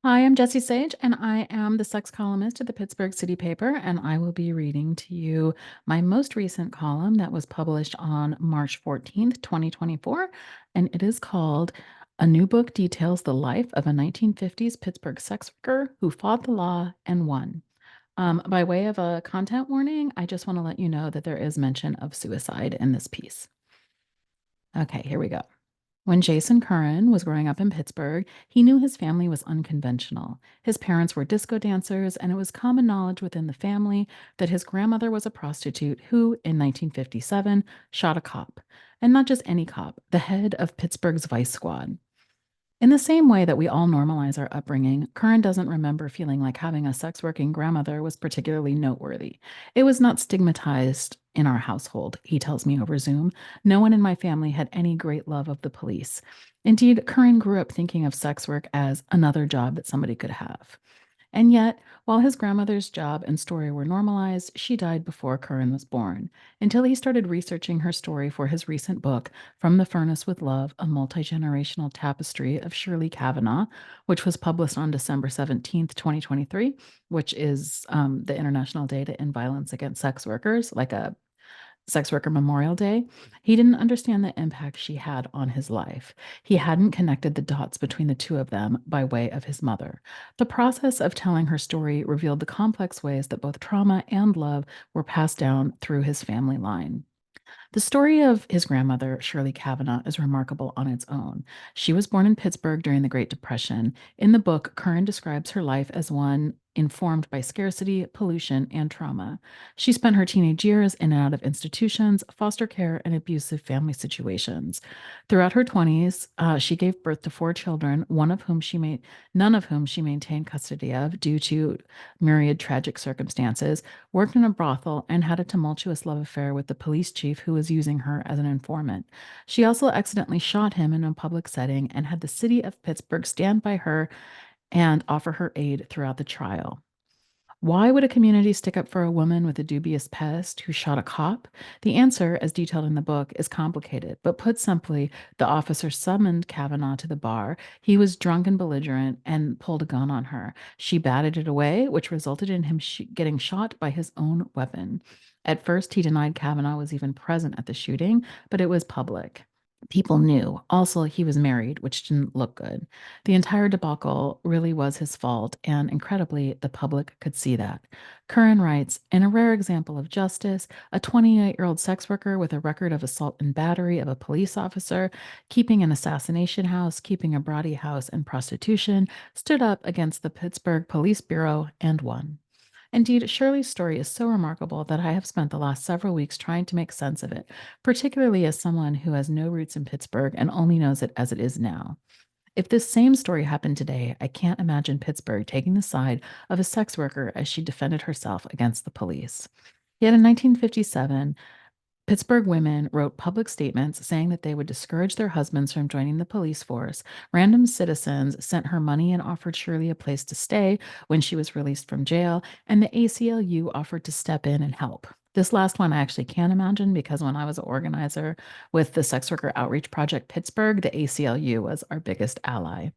Hi, I'm Jessie Sage, and I am the sex columnist at the Pittsburgh City Paper, and I will be reading to you my most recent column that was published on March 14th, 2024, and it is called A New Book Details the Life of a 1950s Pittsburgh Sex Worker Who Fought the Law and Won. By way of a content warning, I just want to let you know that there is mention of suicide in this piece. Okay, here we go. When Jason Curran was growing up in Pittsburgh, he knew his family was unconventional. His parents were disco dancers, and it was common knowledge within the family that his grandmother was a prostitute who, in 1957, shot a cop. And not just any cop, the head of Pittsburgh's vice squad. In the same way that we all normalize our upbringing, Curran doesn't remember feeling like having a sex working grandmother was particularly noteworthy. It was not stigmatized in our household, he tells me over Zoom. No one in my family had any great love of the police. Indeed, Curran grew up thinking of sex work as another job that somebody could have. And yet, while his grandmother's job and story were normalized, she died before Curran was born, until he started researching her story for his recent book, From the Furnace with Love, a multi-generational tapestry of Shirley Cavanagh, which was published on December 17th, 2023, which is the International Day to End Violence Against Sex Workers, like a Sex Worker Memorial Day. He didn't understand the impact she had on his life. He hadn't connected the dots between the two of them by way of his mother. The process of telling her story revealed the complex ways that both trauma and love were passed down through his family line. The story of his grandmother, Shirley Cavanagh, is remarkable on its own. She was born in Pittsburgh during the Great Depression. In the book, Curran describes her life as one informed by scarcity, pollution, and trauma. She spent her teenage years in and out of institutions, foster care, and abusive family situations. Throughout her 20s, she gave birth to four children, none of whom she maintained custody of due to myriad tragic circumstances, worked in a brothel, and had a tumultuous love affair with the police chief who was using her as an informant. She also accidentally shot him in a public setting and had the city of Pittsburgh stand by her and offer her aid throughout the trial. Why would a community stick up for a woman with a dubious past who shot a cop? The answer, as detailed in the book, is complicated, but put simply, the officer summoned Kavanaugh to the bar. He was drunk and belligerent and pulled a gun on her. She batted it away, which resulted in him getting shot by his own weapon. At first, he denied Kavanaugh was even present at the shooting, but it was public. People knew. Also, he was married, which didn't look good. The entire debacle really was his fault, and incredibly, the public could see that. Curran writes, in a rare example of justice, a 28-year-old sex worker with a record of assault and battery of a police officer, keeping an assassination house, keeping a brawny house, and prostitution, stood up against the Pittsburgh Police Bureau and won. Indeed, Shirley's story is so remarkable that I have spent the last several weeks trying to make sense of it, particularly as someone who has no roots in Pittsburgh and only knows it as it is now. If this same story happened today, I can't imagine Pittsburgh taking the side of a sex worker as she defended herself against the police. Yet in 1957, Pittsburgh women wrote public statements saying that they would discourage their husbands from joining the police force. Random citizens sent her money and offered Shirley a place to stay when she was released from jail, and the ACLU offered to step in and help. This last one I actually can't imagine because when I was an organizer with the Sex Worker Outreach Project Pittsburgh, the ACLU was our biggest ally.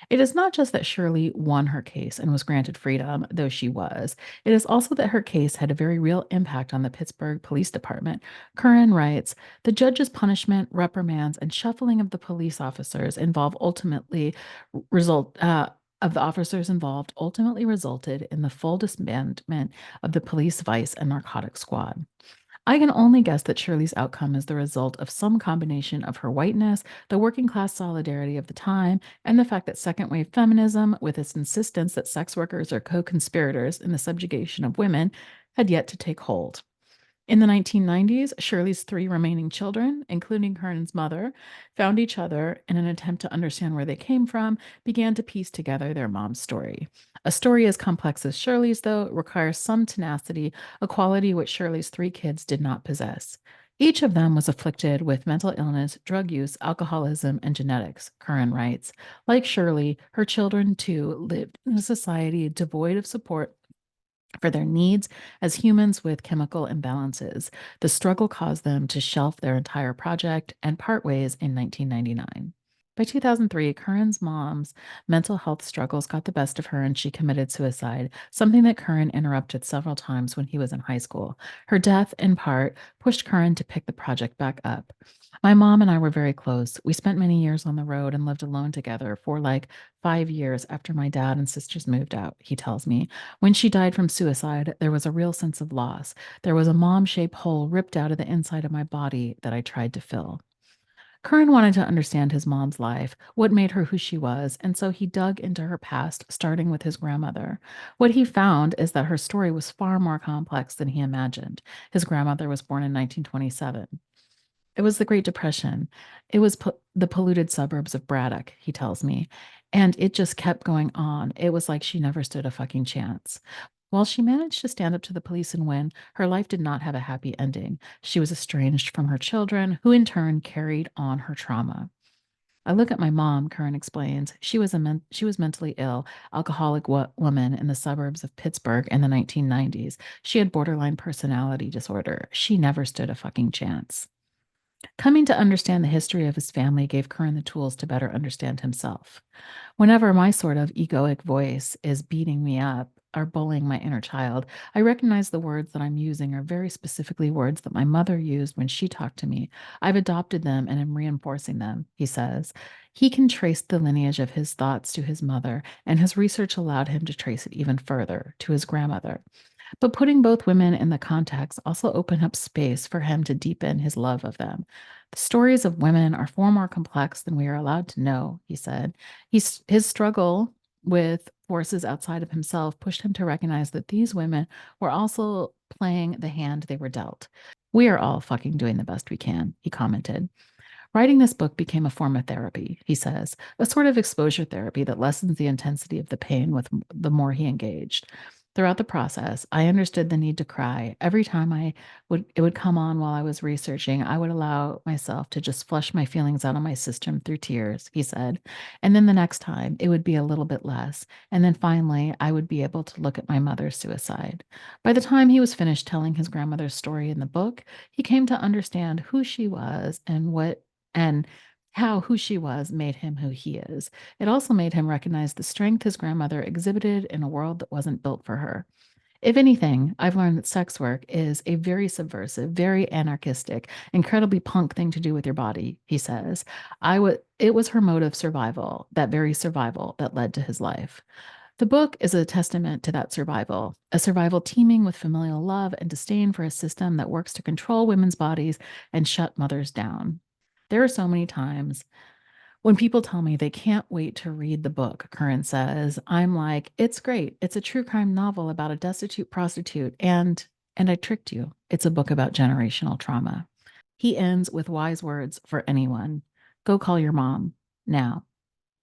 It is not just that Shirley won her case and was granted freedom, though she was. It is also that her case had a very real impact on the Pittsburgh Police Department. Curran writes, the judge's punishment, reprimands, and shuffling of the police officers involved ultimately result of the officers involved ultimately resulted in the full disbandment of the police vice and narcotics squad. I can only guess that Shirley's outcome is the result of some combination of her whiteness, the working class solidarity of the time, and the fact that second wave feminism, with its insistence that sex workers are co conspirators in the subjugation of women, had yet to take hold. In the 1990s, Shirley's three remaining children, including Kernan's mother, found each other in an attempt to understand where they came from, began to piece together their mom's story. A story as complex as Shirley's, though, requires some tenacity, a quality which Shirley's three kids did not possess. Each of them was afflicted with mental illness, drug use, alcoholism, and genetics, Curran writes. Like Shirley, her children too lived in a society devoid of support for their needs as humans with chemical imbalances. The struggle caused them to shelf their entire project and part ways in 1999. By 2003, Curran's mom's mental health struggles got the best of her and she committed suicide, something that Curran interrupted several times when he was in high school. Her death, in part, pushed Curran to pick the project back up. My mom and I were very close. We spent many years on the road and lived alone together for like 5 years after my dad and sisters moved out, he tells me. When she died from suicide, there was a real sense of loss. There was a mom-shaped hole ripped out of the inside of my body that I tried to fill. Curran wanted to understand his mom's life, what made her who she was, and so he dug into her past, starting with his grandmother. What he found is that her story was far more complex than he imagined. His grandmother was born in 1927. It was the Great Depression. It was the polluted suburbs of Braddock, he tells me. And it just kept going on. It was like she never stood a fucking chance. While she managed to stand up to the police and win, her life did not have a happy ending. She was estranged from her children, who in turn carried on her trauma. I look at my mom, Curran explains. She was mentally ill, alcoholic woman in the suburbs of Pittsburgh in the 1990s. She had borderline personality disorder. She never stood a fucking chance. Coming to understand the history of his family gave Curran the tools to better understand himself. Whenever my sort of egoic voice is beating me up or bullying my inner child, I recognize the words that I'm using are very specifically words that my mother used when she talked to me. I've adopted them and am reinforcing them, he says. He can trace the lineage of his thoughts to his mother, and his research allowed him to trace it even further to his grandmother. But putting both women in the context also opened up space for him to deepen his love of them. The stories of women are far more complex than we are allowed to know, he said. His struggle with forces outside of himself pushed him to recognize that these women were also playing the hand they were dealt. We are all fucking doing the best we can, he commented. Writing this book became a form of therapy, he says, a sort of exposure therapy that lessens the intensity of the pain with the more he engaged. Throughout the process, I understood the need to cry. Every time it would come on while I was researching, I would allow myself to just flush my feelings out of my system through tears, he said. And then the next time, it would be a little bit less. And then finally, I would be able to look at my mother's suicide. By the time he was finished telling his grandmother's story in the book, he came to understand who she was and how who she was made him who he is. It also made him recognize the strength his grandmother exhibited in a world that wasn't built for her. If anything, I've learned that sex work is a very subversive, very anarchistic, incredibly punk thing to do with your body, he says. It was her mode of survival, that very survival that led to his life. The book is a testament to that survival, a survival teeming with familial love and disdain for a system that works to control women's bodies and shut mothers down. There are so many times when people tell me they can't wait to read the book, Curran says, I'm like, it's great. It's a true crime novel about a destitute prostitute, and I tricked you. It's a book about generational trauma. He ends with wise words for anyone. Go call your mom now.